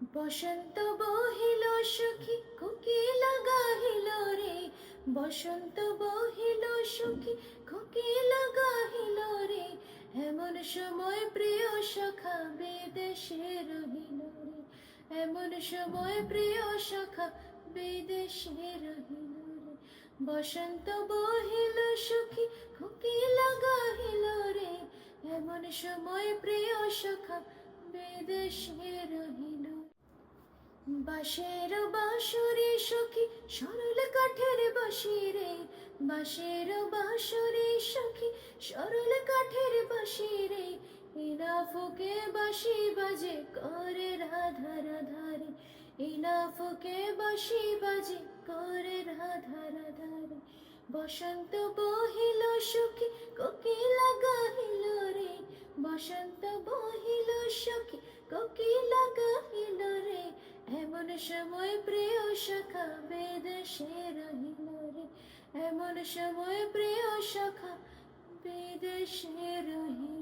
বসন্ত বহিল সখী কোকিল গাহিল রে, বসন্ত বহিল সখী কোকিল গাহিল রে, এমন সময় প্রিয় সখা বিদেশে রহিল রে, এমন সময় প্রিয় সখা বিদেশে রহিল রে। বসন্ত বহিল সখী কোকিল গাহিল রে, এমন সময় প্রিয় সখা বিদেশে রহিল। বাঁশের বাঁশরি সখী সরল কাঠের বাঁশি রে, বাঁশের বাঁশরি সখী সরল কাঠের বাঁশি রে, ইনা ফুকে বাঁশি বাজে করে রাধা রাধা রে, ইনা ফুকে বাঁশি বাজে করে রাধা রাধা রে। বসন্ত বহিল সখী কোকিল গাহিল রে, বসন্ত বহিল সখী কোকিল গাহিল রে, এমন সময় প্রিয় সখা বিদেশে রহিল রে, এমন সময় প্রিয় সখা বিদেশে রহিল।